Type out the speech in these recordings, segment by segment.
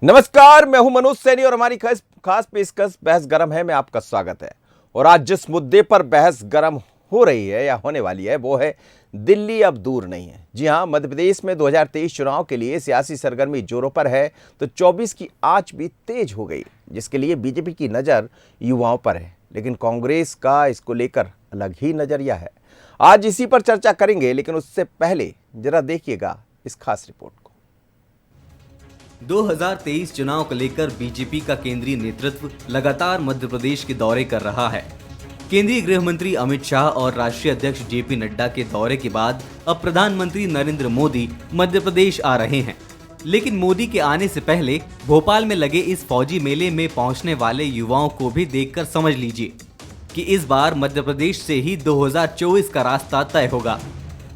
नमस्कार, मैं हूं मनोज सैनी और हमारी खास पेशकश बहस गरम है में आपका स्वागत है। और आज जिस मुद्दे पर बहस गरम हो रही है या होने वाली है वो है दिल्ली अब दूर नहीं है। जी हां, मध्य प्रदेश में 2023 चुनाव के लिए सियासी सरगर्मी जोरों पर है तो 24 की आंच भी तेज हो गई, जिसके लिए बीजेपी की नज़र युवाओं पर है, लेकिन कांग्रेस का इसको लेकर अलग ही नजरिया है। आज इसी पर चर्चा करेंगे, लेकिन उससे पहले जरा देखिएगा इस खास रिपोर्ट को। 2023 चुनाव को लेकर बीजेपी का केंद्रीय नेतृत्व लगातार मध्य प्रदेश के दौरे कर रहा है। केंद्रीय गृह मंत्री अमित शाह और राष्ट्रीय अध्यक्ष जेपी नड्डा के दौरे के बाद अब प्रधानमंत्री नरेंद्र मोदी मध्य प्रदेश आ रहे हैं। लेकिन मोदी के आने से पहले भोपाल में लगे इस फौजी मेले में पहुंचने वाले युवाओं को भी देखकर समझ लीजिए कि इस बार मध्य प्रदेश से ही 2024 का रास्ता तय होगा।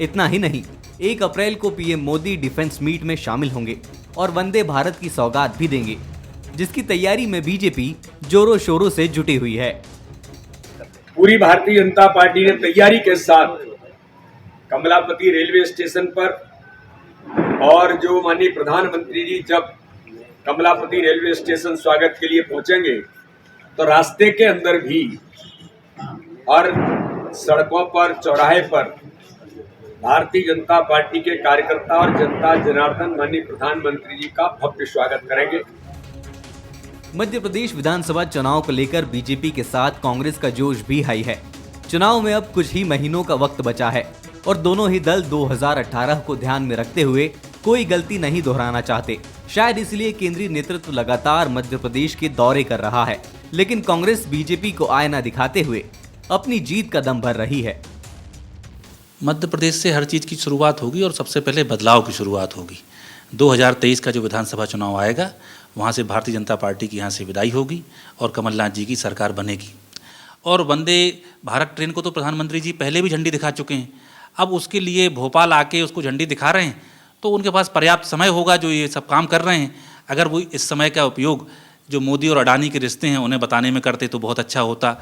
इतना ही नहीं, 1 अप्रैल को पीएम मोदी डिफेंस मीट में शामिल होंगे और वंदे भारत की सौगात भी देंगे, जिसकी तैयारी में बीजेपी जोरों शोरों से जुटी हुई है। पूरी भारतीय जनता पार्टी ने तैयारी के साथ कमलापति रेलवे स्टेशन पर और जो माननीय प्रधानमंत्री जी जब कमलापति रेलवे स्टेशन स्वागत के लिए पहुंचेंगे तो रास्ते के अंदर भी और सड़कों पर, चौराहे पर भारतीय जनता पार्टी के कार्यकर्ता और जनता जनार्दन माननीय प्रधानमंत्री जी का भव्य स्वागत करेंगे। मध्य प्रदेश विधानसभा चुनाव को लेकर बीजेपी के साथ कांग्रेस का जोश भी हाई है। चुनाव में अब कुछ ही महीनों का वक्त बचा है और दोनों ही दल 2018 को ध्यान में रखते हुए कोई गलती नहीं दोहराना चाहते। शायद इसलिए केंद्रीय नेतृत्व लगातार मध्य प्रदेश के दौरे कर रहा है, लेकिन कांग्रेस बीजेपी को आईना दिखाते हुए अपनी जीत का दम भर रही है। मध्य प्रदेश से हर चीज़ की शुरुआत होगी और सबसे पहले बदलाव की शुरुआत होगी। 2023 का जो विधानसभा चुनाव आएगा वहाँ से भारतीय जनता पार्टी की यहाँ से विदाई होगी और कमलनाथ जी की सरकार बनेगी। और वंदे भारत ट्रेन को तो प्रधानमंत्री जी पहले भी झंडी दिखा चुके हैं, अब उसके लिए भोपाल आके उसको झंडी दिखा रहे हैं, तो उनके पास पर्याप्त समय होगा जो ये सब काम कर रहे हैं। अगर वो इस समय का उपयोग जो मोदी और अडानी के रिश्ते हैं उन्हें बताने में करते तो बहुत अच्छा होता।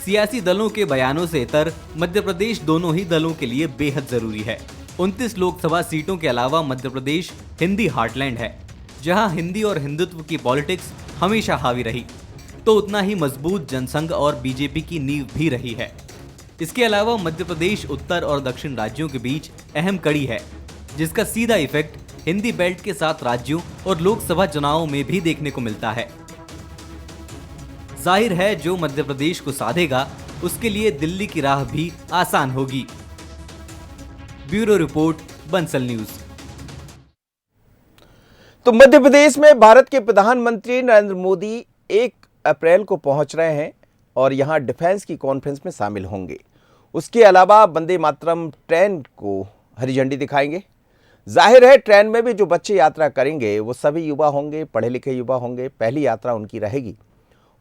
सियासी दलों के बयानों से इतर मध्य प्रदेश दोनों ही दलों के लिए बेहद जरूरी है। 29 लोकसभा सीटों के अलावा मध्य प्रदेश हिंदी हार्टलैंड है, जहां हिंदी और हिंदुत्व की पॉलिटिक्स हमेशा हावी रही, तो उतना ही मजबूत जनसंघ और बीजेपी की नींव भी रही है। इसके अलावा मध्य प्रदेश उत्तर और दक्षिण राज्यों के बीच अहम कड़ी है, जिसका सीधा इफेक्ट हिंदी बेल्ट के 7 राज्यों और लोकसभा चुनावों में भी देखने को मिलता है। जाहिर है जो मध्य प्रदेश को साधेगा उसके लिए दिल्ली की राह भी आसान होगी। Bureau report, Bansal news. तो मध्य प्रदेश में भारत के प्रधानमंत्री नरेंद्र मोदी 1 अप्रैल को पहुंच रहे हैं और यहां डिफेंस की कॉन्फ्रेंस में शामिल होंगे। उसके अलावा वंदे मातरम ट्रेन को हरी झंडी दिखाएंगे। जाहिर है ट्रेन में भी जो बच्चे यात्रा करेंगे वो सभी युवा होंगे, पढ़े लिखे युवा होंगे। पहली यात्रा उनकी रहेगी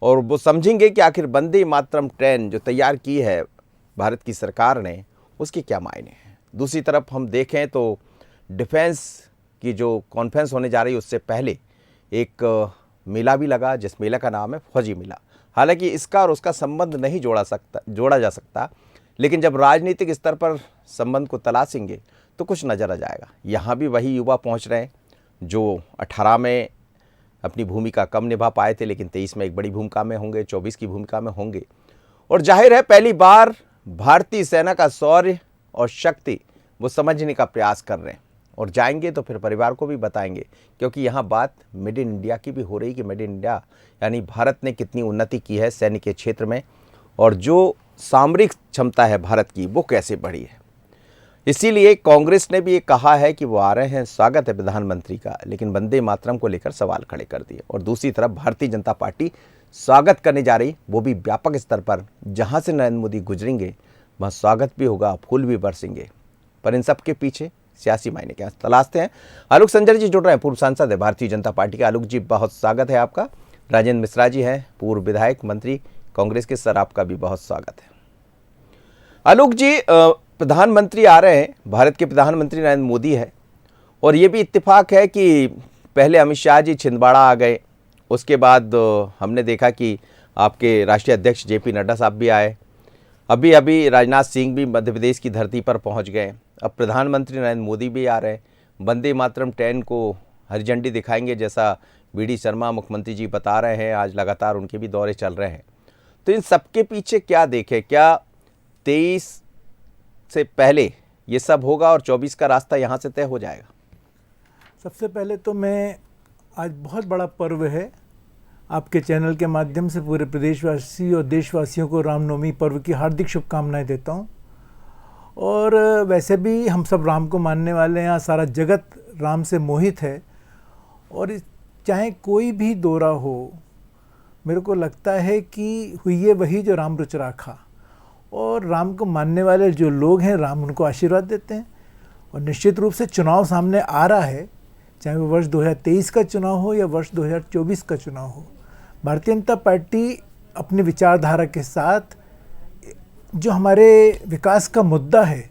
और वो समझेंगे कि आखिर वंदे मातरम ट्रेन जो तैयार की है भारत की सरकार ने उसके क्या मायने हैं। दूसरी तरफ हम देखें तो डिफेंस की जो कॉन्फ्रेंस होने जा रही है उससे पहले एक मेला भी लगा, जिस मेला का नाम है फौजी मेला। हालांकि इसका और उसका संबंध नहीं जोड़ा जा सकता, लेकिन जब राजनीतिक स्तर पर संबंध को तलाशेंगे तो कुछ नज़र आ जाएगा। यहाँ भी वही युवा पहुँच रहे हैं जो 18 में अपनी भूमिका कम निभा पाए थे, लेकिन 23 में एक बड़ी भूमिका में होंगे, 24 की भूमिका में होंगे। और जाहिर है पहली बार भारतीय सेना का शौर्य और शक्ति वो समझने का प्रयास कर रहे हैं और जाएंगे तो फिर परिवार को भी बताएंगे, क्योंकि यहाँ बात मेड इन इंडिया की भी हो रही कि मेड इन इंडिया यानी भारत ने कितनी उन्नति की है सैन्य के क्षेत्र में और जो सामरिक क्षमता है भारत की वो कैसे बढ़ी है। इसीलिए कांग्रेस ने भी ये कहा है कि वो आ रहे हैं, स्वागत है प्रधानमंत्री का, लेकिन वंदे मातरम को लेकर सवाल खड़े कर दिए। और दूसरी तरफ भारतीय जनता पार्टी स्वागत करने जा रही, वो भी व्यापक स्तर पर। जहां से नरेंद्र मोदी गुजरेंगे वहां स्वागत भी होगा, फूल भी बरसेंगे। पर इन सब के पीछे सियासी मायने क्या तलाशते हैं। आलोक संजय जी जुड़ रहे हैं, पूर्व सांसद है भारतीय जनता पार्टी के। आलोक जी बहुत स्वागत है आपका। राजेंद्र मिश्रा जी हैं, पूर्व विधायक मंत्री कांग्रेस के। सर आपका भी बहुत स्वागत है। आलोक जी, प्रधानमंत्री आ रहे हैं, भारत के प्रधानमंत्री नरेंद्र मोदी है और ये भी इत्तेफाक है कि पहले अमित शाह जी छिंदवाड़ा आ गए, उसके बाद हमने देखा कि आपके राष्ट्रीय अध्यक्ष जेपी नड्डा साहब भी आए, अभी राजनाथ सिंह भी मध्य प्रदेश की धरती पर पहुंच गए, अब प्रधानमंत्री नरेंद्र मोदी भी आ रहे हैं। वंदे मातरम ट्रेन को हरी झंडी दिखाएंगे, जैसा वी.डी. शर्मा मुख्यमंत्री जी बता रहे हैं। आज लगातार उनके भी दौरे चल रहे हैं। तो इन सबके पीछे क्या देखें, क्या 23 से पहले ये सब होगा और 24 का रास्ता यहाँ से तय हो जाएगा? सबसे पहले तो मैं आज बहुत बड़ा पर्व है, आपके चैनल के माध्यम से पूरे प्रदेशवासी और देशवासियों को रामनवमी पर्व की हार्दिक शुभकामनाएं देता हूं। और वैसे भी हम सब राम को मानने वाले हैं, यहाँ सारा जगत राम से मोहित है। और चाहे कोई भी दौरा हो, मेरे को लगता है कि हुई है वही जो राम रुच राखा। और राम को मानने वाले जो लोग हैं, राम उनको आशीर्वाद देते हैं। और निश्चित रूप से चुनाव सामने आ रहा है, चाहे वो वर्ष 2023 का चुनाव हो या वर्ष 2024 का चुनाव हो। भारतीय जनता पार्टी अपनी विचारधारा के साथ जो हमारे विकास का मुद्दा है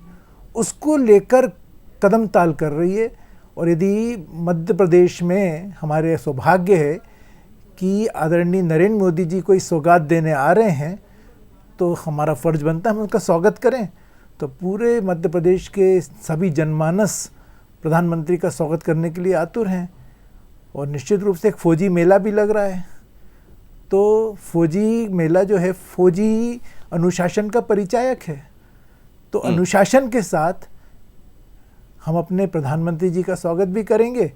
उसको लेकर कदम ताल कर रही है। और यदि मध्य प्रदेश में हमारे सौभाग्य है कि आदरणीय नरेंद्र मोदी जी कोई सौगात देने आ रहे हैं, तो हमारा फ़र्ज बनता है हम उनका स्वागत करें। तो पूरे मध्य प्रदेश के सभी जनमानस प्रधानमंत्री का स्वागत करने के लिए आतुर हैं। और निश्चित रूप से एक फौजी मेला भी लग रहा है। तो फौजी मेला जो है, फौजी अनुशासन का परिचायक है। तो अनुशासन के साथ हम अपने प्रधानमंत्री जी का स्वागत भी करेंगे।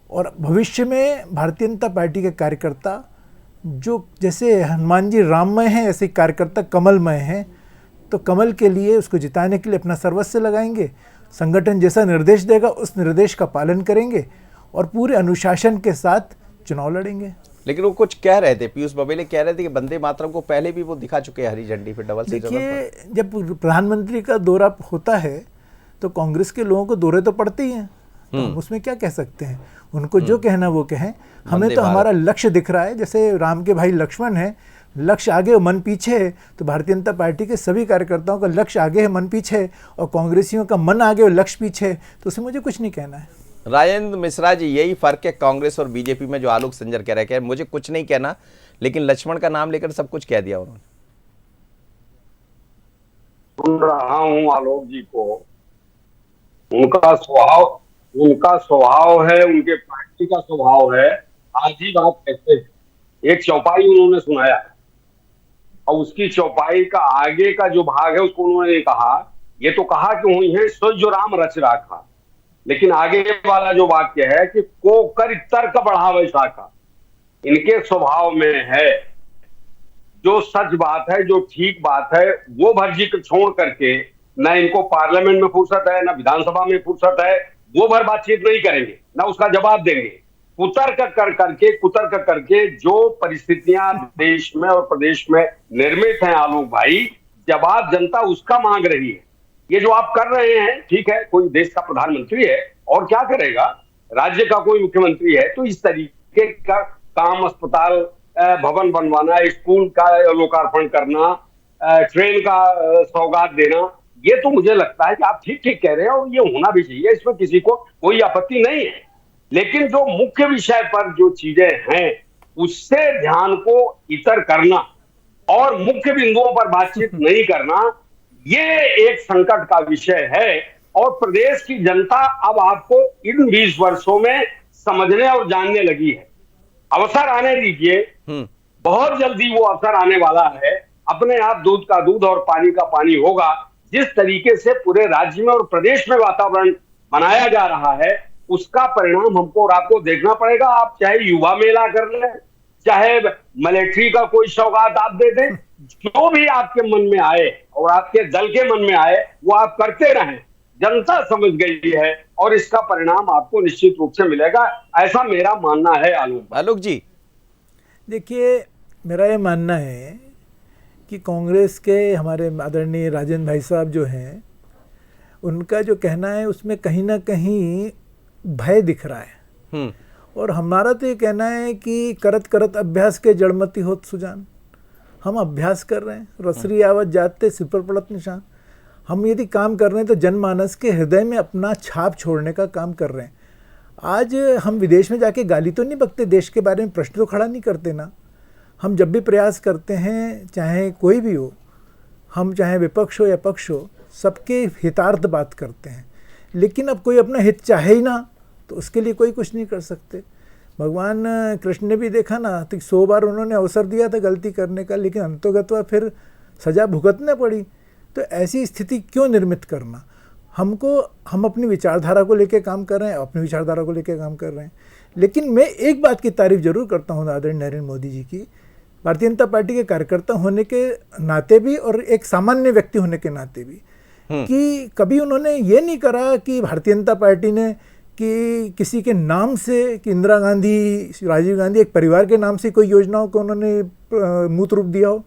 और भविष्य में भारतीय जनता पार्टी के कार्यकर्ता जो जैसे हनुमान जी राममय हैं, ऐसे कार्यकर्ता कमलमय हैं। तो कमल के लिए, उसको जिताने के लिए अपना सर्वस्व लगाएंगे। संगठन जैसा निर्देश देगा उस निर्देश का पालन करेंगे और पूरे अनुशासन के साथ चुनाव लड़ेंगे। लेकिन वो कुछ कह रहे थे, पीयूष बबेले कह रहे थे कि वंदे मातरम को पहले भी वो दिखा चुके हैं हरी झंडी पे डबल सीट। देखिए, जब प्रधानमंत्री का दौरा होता है तो कांग्रेस के लोगों को दौरे तो पड़ते ही हैं। तो हम उसमें क्या कह सकते हैं, उनको जो कहना वो कहें। हमें तो हमारा लक्ष्य दिख रहा है। जैसे राम के भाई लक्ष्मण हैं, लक्ष्य आगे और मन पीछे है। तो भारतीय जनता पार्टी के सभी कार्यकर्ताओं का लक्ष्य आगे है, मन पीछे है, और कांग्रेसियों का मन आगे और लक्ष्य पीछे है। तो उसमें मुझे कुछ नहीं कहना है। राजेंद्र मिश्रा जी, यही फर्क है कांग्रेस और बीजेपी में, जो आलोक संजर कह रहे हैं मुझे कुछ नहीं कहना, लेकिन लक्ष्मण का नाम लेकर सब कुछ कह दिया उन्होंने। सुन रहा हूं आलोक जी को, उनका स्वभाव है, उनके पार्टी का स्वभाव है। आज ही बात कहते हैं, एक चौपाई उन्होंने सुनाया और उसकी चौपाई का आगे का जो भाग है उसको उन्होंने कहा, ये तो कहा कि हुई है सो जो राम रच राखा, लेकिन आगे वाला जो वाक्य है कि को कर तर्क बढ़ावे शाखा। इनके स्वभाव में है, जो सच बात है, जो ठीक बात है, वो भर जिक्र छोड़ करके न इनको पार्लियामेंट में फुर्सत है, न विधानसभा में फुर्सत है, वो भर बातचीत नहीं करेंगे, न उसका जवाब देंगे। कुतर्क करके जो परिस्थितियां देश में और प्रदेश में निर्मित हैं आलोक भाई, जवाब जनता उसका मांग रही है। ये जो आप कर रहे हैं, ठीक है, कोई देश का प्रधानमंत्री है और क्या करेगा, राज्य का कोई मुख्यमंत्री है, तो इस तरीके का काम, अस्पताल भवन बनवाना, स्कूल का लोकार्पण करना, ट्रेन का सौगात देना, ये तो मुझे लगता है कि आप ठीक ठीक कह रहे हैं और ये होना भी चाहिए, इसमें किसी को कोई आपत्ति नहीं है। लेकिन जो मुख्य विषय पर जो चीजें हैं उससे ध्यान को इतर करना और मुख्य बिंदुओं पर बातचीत नहीं करना, ये एक संकट का विषय है। और प्रदेश की जनता अब आपको इन 20 वर्षों में समझने और जानने लगी है। अवसर आने दीजिए, बहुत जल्दी वो अवसर आने वाला है। अपने आप दूध का दूध और पानी का पानी होगा। जिस तरीके से पूरे राज्य में और प्रदेश में वातावरण बनाया जा रहा है, उसका परिणाम हमको और आपको देखना पड़ेगा। आप चाहे युवा मेला कर लें, चाहे मिलिट्री का कोई सौगात आप दे दें, जो भी आपके मन में आए और आपके दल के मन में आए वो आप करते रहें। जनता समझ गई है और इसका परिणाम आपको निश्चित रूप से मिलेगा, ऐसा मेरा मानना है। आलोक जी, देखिए, मेरा ये मानना है कि कांग्रेस के हमारे आदरणीय राजेंद्र भाई साहब जो हैं, उनका जो कहना है उसमें कहीं ना कहीं भय दिख रहा है। और हमारा तो ये कहना है कि करत करत अभ्यास के जड़मती होत सुजान। हम अभ्यास कर रहे हैं, रसरी आवत जाते सिर पर पड़त निशान। हम यदि काम कर रहे हैं तो जनमानस के हृदय में अपना छाप छोड़ने का काम कर रहे हैं। आज हम विदेश में जाके गाली तो नहीं बकते, देश के बारे में प्रश्न तो खड़ा नहीं करते ना। हम जब भी प्रयास करते हैं, चाहे कोई भी हो, हम चाहे विपक्ष हो या पक्ष हो, सबके हितार्थ बात करते हैं। लेकिन अब कोई अपना हित चाहे ही ना, तो उसके लिए कोई कुछ नहीं कर सकते। भगवान कृष्ण ने भी देखा ना, तो 100 बार उन्होंने अवसर दिया था गलती करने का, लेकिन अंतोगत्वा फिर सजा भुगतने पड़ी। तो ऐसी स्थिति क्यों निर्मित करना? हम अपनी विचारधारा को लेकर काम कर रहे हैं, अपनी विचारधारा को लेकर काम कर रहे हैं। लेकिन मैं एक बात की तारीफ जरूर करता हूँ आदरणीय नरेंद्र मोदी जी की, भारतीय जनता पार्टी के कार्यकर्ता होने के नाते भी और एक सामान्य व्यक्ति होने के नाते भी, कि कभी उन्होंने ये नहीं करा कि भारतीय जनता पार्टी ने कि किसी के नाम से, कि इंदिरा गांधी, राजीव गांधी, एक परिवार के नाम से कोई योजनाओं को उन्होंने मूर्त रूप दिया हो।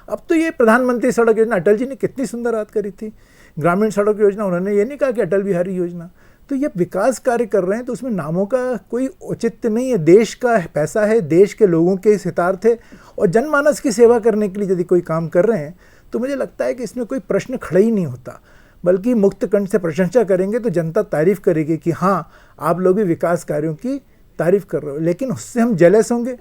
अब तो ये प्रधानमंत्री सड़क योजना, अटल जी ने कितनी सुंदर बात करी थी। ग्रामीण सड़क योजना, उन्होंने ये नहीं कहा कि अटल बिहारी योजना। तो ये विकास कार्य कर रहे हैं, तो उसमें नामों का कोई औचित्य नहीं है। देश का पैसा है, देश के लोगों के हितार्थ है, और जनमानस की सेवा करने के लिए यदि कोई काम कर रहे हैं तो मुझे लगता है कि इसमें कोई प्रश्न खड़ा ही नहीं होता, बल्कि मुक्त कंठ से प्रशंसा करेंगे तो जनता तारीफ करेगी कि हाँ, आप लोग भी विकास कार्यों की तारीफ कर रहे हो। लेकिन उससे हम जेलस होंगे।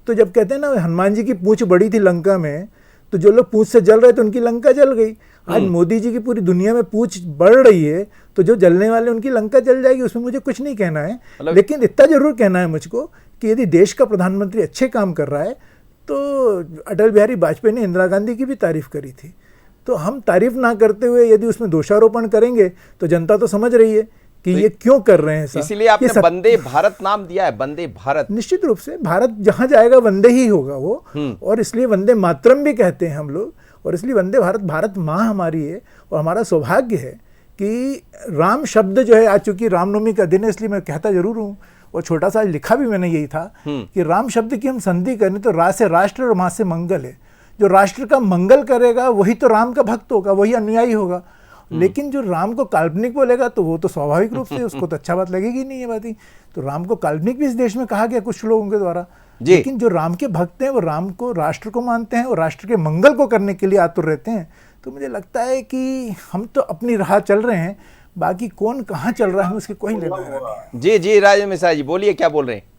तो जब कहते हैं ना, हनुमान जी की पूंछ बड़ी थी लंका में, तो जो लोग पूंछ से जल रहे थे उनकी लंका जल गई। आज मोदी जी की पूरी दुनिया में पूंछ बढ़ रही है, तो जो जलने वाले उनकी लंका जल जाएगी। उसमें मुझे कुछ नहीं कहना है, लेकिन इतना जरूर कहना है मुझको कि यदि देश का प्रधानमंत्री अच्छे काम कर रहा है, तो अटल बिहारी वाजपेयी ने इंदिरा गांधी की भी तारीफ करी थी। तो हम तारीफ ना करते हुए यदि उसमें दोषारोपण करेंगे तो जनता तो समझ रही है कि ये क्यों कर रहे हैं। इसीलिए आपने वंदे भारत नाम दिया है, वंदे भारत। निश्चित रूप से भारत जहां जाएगा वंदे ही होगा वो, और इसलिए वंदे मातरम भी कहते हैं हम लोग, और इसलिए वंदे भारत, भारत माँ हमारी है। और हमारा सौभाग्य है कि राम शब्द जो है, आज चूंकि रामनवमी का दिन है इसलिए मैं कहता जरूर हूँ, और छोटा सा लिखा भी मैंने यही था कि राम शब्द की हम संधि करें तो रा से राष्ट्र और माँ से मंगल है। जो राष्ट्र का मंगल करेगा वही तो राम का भक्त होगा, वही अनुयायी होगा। लेकिन जो राम को काल्पनिक बोलेगा तो वो तो स्वाभाविक रूप से उसको तो अच्छा बात लगेगी नहीं है बात ही। तो राम को काल्पनिक भी इस देश में कहा गया कुछ लोगों के द्वारा, लेकिन जो राम के भक्त हैं वो राम को, राष्ट्र को मानते हैं और राष्ट्र के मंगल को करने के लिए आतुर रहते हैं। तो मुझे लगता है कि हम तो अपनी राह चल रहे हैं, बाकी कौन कहाँ चल रहा है उसके कोई लेना देना नहीं। जी जी, राजेंद्र मिश्रा जी बोलिए, क्या बोल रहे हैं?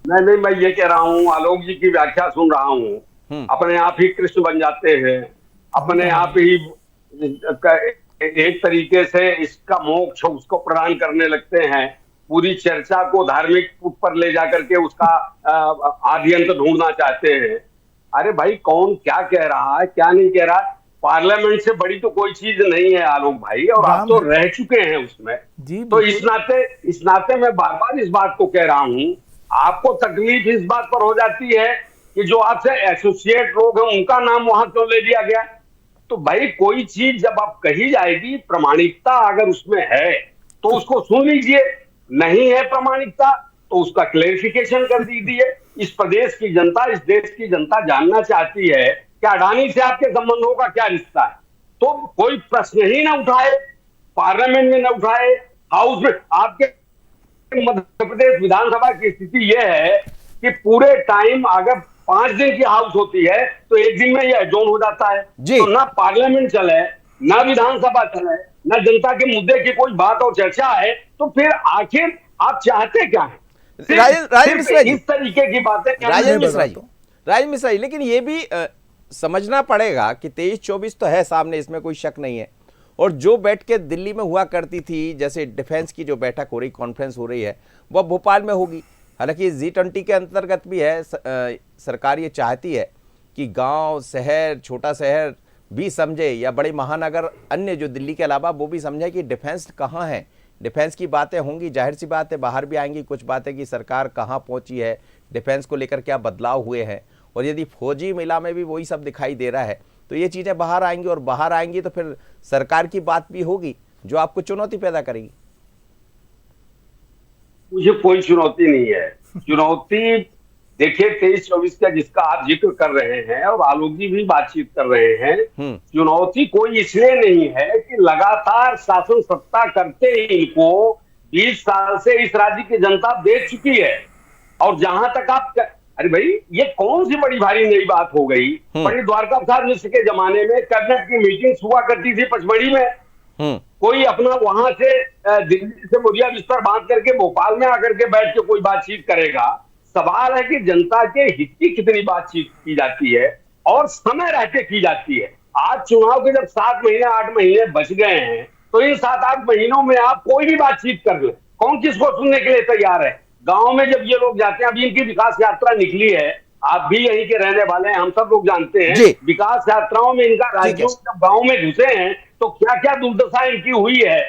नहीं, मैं ये कह रहा हूँ, आलोक जी की व्याख्या सुन रहा हूँ, अपने आप ही कृष्ण बन जाते हैं, अपने आप ही एक तरीके से इसका मोक्ष उसको प्रदान करने लगते हैं। पूरी चर्चा को धार्मिक पर ले जाकर के उसका आदि अंत ढूंढना चाहते हैं। अरे भाई, कौन क्या कह रहा है, क्या नहीं कह रहा, पार्लियामेंट से बड़ी तो कोई चीज नहीं है आलोक भाई, और आप तो रह चुके हैं उसमें। तो इस नाते मैं बार बार इस बात को कह रहा हूँ, आपको तकलीफ इस बात पर हो जाती है कि जो आपसे एसोसिएट लोग हैं उनका नाम वहां क्यों ले लिया गया। तो भाई, कोई चीज जब आप कही जाएगी, प्रामाणिकता अगर उसमें है तो उसको सुन लीजिए, नहीं है प्रामाणिकता तो उसका क्लेरिफिकेशन कर दीजिए। इस प्रदेश की जनता, इस देश की जनता जानना चाहती है कि अडानी से आपके संबंधों का क्या रिश्ता है। तो कोई प्रश्न ही ना उठाए, पार्लियामेंट में ना उठाए, हाउस में। आपके मध्य प्रदेश विधानसभा की स्थिति यह है कि पूरे टाइम अगर 5 दिन की हाउस होती है तो 1 दिन में यह एडजॉर्न हो जाता है। तो ना पार्लियामेंट चले, ना विधानसभा चले, ना जनता के मुद्दे की कोई बात और चर्चा है, तो फिर आखिर आप चाहते क्या है? राजेंद्र मिश्रा जी, इस तरीके की बातें राजेंद्र मिश्रा जी, लेकिन ये भी समझना पड़ेगा कि 23-24 तो है सामने, इसमें कोई शक नहीं है। और जो बैठ के दिल्ली में हुआ करती थी, जैसे डिफेंस की जो बैठक हो रही, कॉन्फ्रेंस हो रही है, वह भोपाल में होगी। हालांकि G20 के अंतर्गत भी है। सरकार ये चाहती है कि गांव, शहर, छोटा शहर भी समझे, या बड़े महानगर अन्य जो दिल्ली के अलावा वो भी समझे कि डिफेंस कहाँ है। डिफेंस की बातें होंगी, जाहिर सी बात है बाहर भी आएंगी कुछ बातें कि सरकार कहाँ पहुंची है, डिफेंस को लेकर क्या बदलाव हुए हैं। और यदि फौजी मेला में भी वही सब दिखाई दे रहा है तो ये चीज़ें बाहर आएंगी, और बाहर आएंगी तो फिर सरकार की बात भी होगी जो आपको चुनौती पैदा करेगी। मुझे कोई चुनौती नहीं है। चुनौती देखिए 23-24 का जिसका आप जिक्र कर रहे हैं और आलोक जी भी बातचीत कर रहे हैं, चुनौती कोई इसलिए नहीं है कि लगातार शासन सत्ता करते इनको 20 साल से इस राज्य की जनता देख चुकी है। और जहां तक आप, अरे भाई, ये कौन सी बड़ी भारी नई बात हो गई। पंडित द्वारका प्रसाद मिश्र के जमाने में कैबिनेट की मीटिंग हुआ करती थी पचमढ़ी में। कोई अपना वहां से दिल्ली से मुरिया बिस्तर बांध करके भोपाल में आकर के बैठ के कोई बातचीत करेगा। सवाल है कि जनता के हित की कितनी बातचीत की जाती है और समय रहते की जाती है। आज चुनाव के जब 7 महीने 8 महीने बच गए हैं, तो इन 7-8 महीनों में आप कोई भी बातचीत कर ले, कौन किसको सुनने के लिए तैयार है? गांव में जब ये लोग जाते हैं, अभी इनकी विकास यात्रा निकली है, आप भी यहीं के रहने वाले हैं, हम सब लोग जानते हैं, विकास यात्राओं में इनका राज्यों जब गांव में घुसे हैं तो क्या क्या दुर्दशा इनकी हुई है।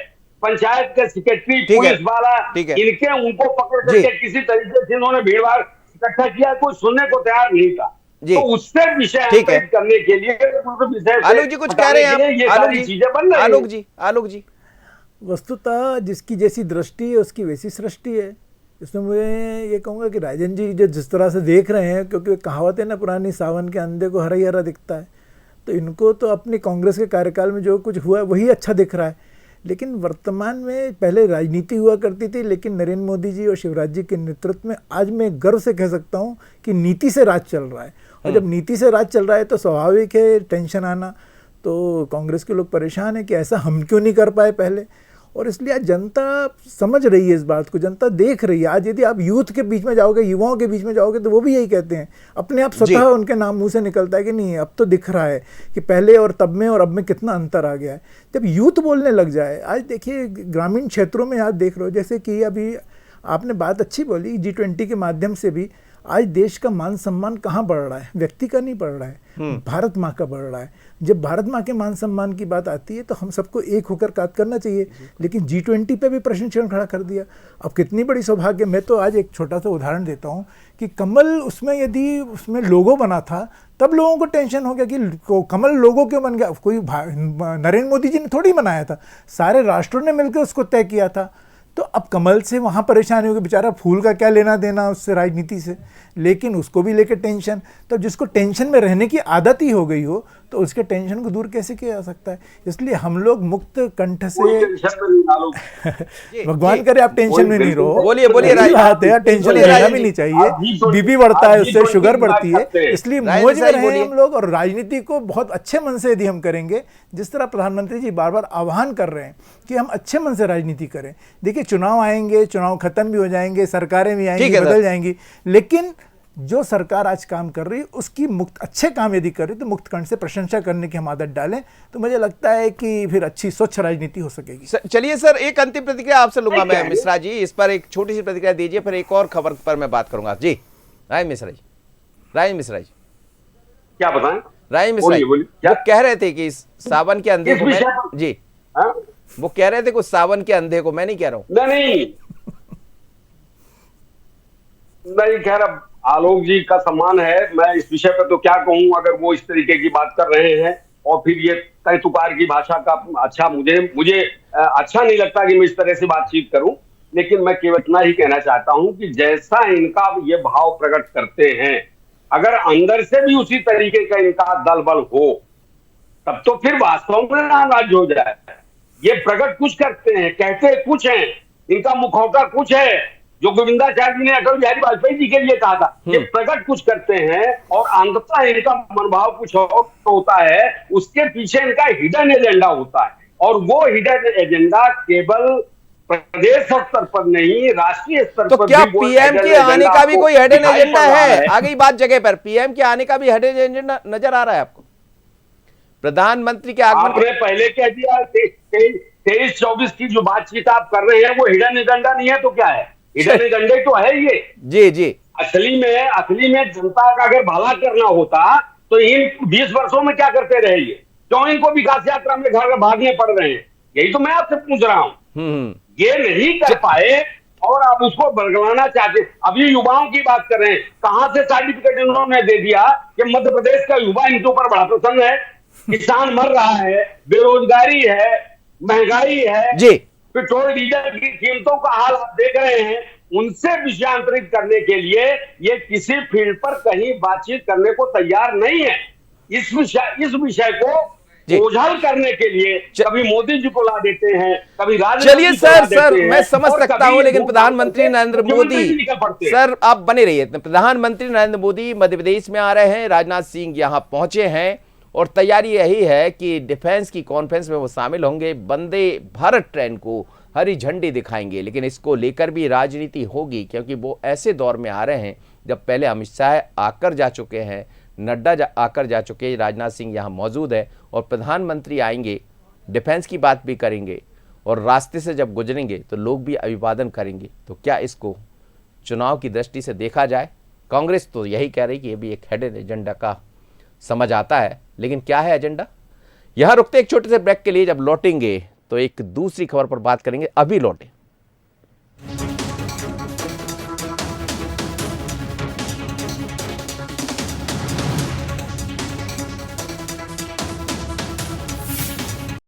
पंचायत के सेक्रेटरी, पुलिस वाला, इनके उनको पकड़ करके किसी तरीके से इन्होंने भीड़ भाड़ इकट्ठा किया, कोई सुनने को तैयार नहीं था। तो उससे विषय करने के लिए आलोक जी कुछ कह रहे हैं, ये सारी चीजें बन रही है। आलोक जी वस्तुतः जिसकी जैसी दृष्टि है उसकी वैसी सृष्टि है। इसमें मैं ये कहूँगा कि राजन जी जो जिस तरह से देख रहे हैं, क्योंकि कहावत है ना पुरानी, सावन के अंधे को हरा ही हरा दिखता है, तो इनको तो अपनी कांग्रेस के कार्यकाल में जो कुछ हुआ वही अच्छा दिख रहा है। लेकिन वर्तमान में पहले राजनीति हुआ करती थी, लेकिन नरेंद्र मोदी जी और शिवराज जी के नेतृत्व में आज मैं गर्व से कह सकता हूँ कि नीति से राज चल रहा है। और जब नीति से राज चल रहा है तो स्वाभाविक है टेंशन आना। तो कांग्रेस के लोग परेशान हैं कि ऐसा हम क्यों नहीं कर पाए पहले, और इसलिए आज जनता समझ रही है इस बात को, जनता देख रही है। आज यदि आप यूथ के बीच में जाओगे, युवाओं के बीच में जाओगे, तो वो भी यही कहते हैं, अपने आप स्वतः उनके नाम मुंह से निकलता है कि नहीं अब तो दिख रहा है कि पहले और तब में और अब में कितना अंतर आ गया है। जब यूथ बोलने लग जाए, आज देखिए ग्रामीण क्षेत्रों में आप देख रहे हो, जैसे कि अभी आपने बात अच्छी बोली, G20 के माध्यम से भी आज देश का मान सम्मान कहाँ बढ़ रहा है, व्यक्ति का नहीं बढ़ रहा है, भारत माँ का बढ़ रहा है। जब भारत माँ के मान सम्मान की बात आती है तो हम सबको एक होकर काम करना चाहिए, लेकिन G20 पे भी प्रश्न चिन्ह खड़ा कर दिया। अब कितनी बड़ी सौभाग्य। मैं तो आज एक छोटा सा उदाहरण देता हूँ कि कमल, उसमें यदि उसमें लोगो बना था तब लोगों को टेंशन हो गया कि कमल लोगो क्यों बन गया। कोई नरेंद्र मोदी जी ने थोड़ी बनाया था, सारे राष्ट्रों ने मिलकर उसको तय किया था। तो अब कमल से वहाँ परेशानी होगी, बेचारा फूल का क्या लेना देना उससे, राजनीति से, लेकिन उसको भी लेकर टेंशन। तो जिसको टेंशन में रहने की आदत ही हो गई हो तो उसके टेंशन को दूर कैसे किया जा सकता है। इसलिए हम लोग मुक्त कंठ से भगवान करे आप टेंशन में नहीं रहो। बोलिए बात है, टेंशन लेना भी नहीं चाहिए, बीपी बढ़ता है उससे, शुगर बढ़ती है, इसलिए मौज में रहें हम लोग। और राजनीति को बहुत अच्छे मन से यदि हम करेंगे, जिस तरह प्रधानमंत्री जी बार बार आह्वान कर रहे हैं कि हम अच्छे मन से राजनीति करें। देखिए चुनाव आएंगे, चुनाव खत्म भी हो जाएंगे, सरकारें भी आएंगी, बदल जाएंगी, लेकिन जो सरकार आज काम कर रही है उसकी मुक्त अच्छे काम यदि कर रही तो मुक्त कंठ से प्रशंसा करने की हम आदत डालें तो मुझे लगता है कि फिर अच्छी स्वच्छ राजनीति हो सकेगी। चलिए सर, एक अंतिम प्रतिक्रिया आपसे लूंगा मैं मिश्रा जी, इस पर एक छोटी सी प्रतिक्रिया दीजिए, फिर एक और खबर पर मैं बात करूंगा। जी राय मिश्रा जी क्या बताएं? राय मिश्रा जी वो कह रहे थे कि सावन के अंधे को जी वो कह रहे थे कुछ सावन के अंधे को, मैं नहीं कह रहा हूँ, नहीं खैर अब आलोक जी का सम्मान है, मैं इस विषय पर तो क्या कहूं अगर वो इस तरीके की बात कर रहे हैं और फिर ये तय तुकार की भाषा का अच्छा मुझे अच्छा नहीं लगता कि मैं इस तरह से बातचीत करूं। लेकिन मैं केवल इतना ही कहना चाहता हूं कि जैसा इनका ये भाव प्रकट करते हैं, अगर अंदर से भी उसी तरीके का इनका दल बल हो तब तो फिर वास्तव में नाराज हो जाए। ये प्रकट कुछ करते हैं, कहते कुछ हैं, इनका मुखौटा कुछ है, जो गोविंदाचार्य जी ने अटल बिहारी वाजपेयी जी के लिए कहा था, ये प्रकट कुछ करते हैं और अंततः इनका मनोभाव कुछ और होता है, उसके पीछे इनका हिडन एजेंडा होता है। और वो हिडन एजेंडा केवल प्रदेश स्तर पर नहीं, राष्ट्रीय स्तर तो पर क्या पीएम के आने का भी कोई हिडन एजेंडा है? आ गई बात जगह पर, पीएम के आने का भी हिडन एजेंडा नजर आ रहा है आपको? प्रधानमंत्री के आगमन आपने पहले कह दिया 23-24 की जो बातचीत आप कर रहे हैं वो हिडन एजेंडा नहीं है तो क्या है? हिडन एजेंडे तो है ये। जी असली में जनता का अगर भला करना होता तो इन 20 वर्षों में क्या करते रहे ये? क्यों इनको विकास यात्रा में घर भागने पड़ रहे हैं? यही तो मैं आपसे पूछ रहा हूँ। ये नहीं कर पाए और आप उसको बरगलाना चाहते। अभी युवाओं की बात कर रहे हैं, कहां से सर्टिफिकेट इन्होंने दे दिया कि मध्य प्रदेश का युवा इनके ऊपर बड़ा प्रसन्न है? किसान मर रहा है, बेरोजगारी है, महंगाई है जी, पेट्रोल डीजल की कीमतों का हाल आप देख रहे हैं, उनसे विषयांतरित करने के लिए ये किसी फील्ड पर कहीं बातचीत करने को तैयार नहीं है। इस विषय को ओझल करने के लिए कभी मोदी जी को ला देते हैं, कभी चलिए सर मैं समझ सकता हूं, लेकिन प्रधानमंत्री नरेंद्र मोदी, सर आप बने रहिए, प्रधानमंत्री नरेंद्र मोदी मध्य प्रदेश में आ रहे हैं, राजनाथ सिंह यहां पहुंचे हैं और तैयारी यही है कि डिफेंस की कॉन्फ्रेंस में वो शामिल होंगे, वंदे भारत ट्रेन को हरी झंडी दिखाएंगे। लेकिन इसको लेकर भी राजनीति होगी, क्योंकि वो ऐसे दौर में आ रहे हैं जब पहले अमित शाह आकर जा चुके हैं, नड्डा आकर जा चुके हैं, राजनाथ सिंह यहाँ मौजूद है और प्रधानमंत्री आएंगे, डिफेंस की बात भी करेंगे और रास्ते से जब गुजरेंगे तो लोग भी अभिवादन करेंगे। तो क्या इसको चुनाव की दृष्टि से देखा जाए? कांग्रेस तो यही कह रही कि ये भी एक हिडन एजेंडा का समझ आता है, लेकिन क्या है एजेंडा? यहां रुकते एक छोटे से ब्रेक के लिए, जब लौटेंगे तो एक दूसरी खबर पर बात करेंगे। अभी लौटे।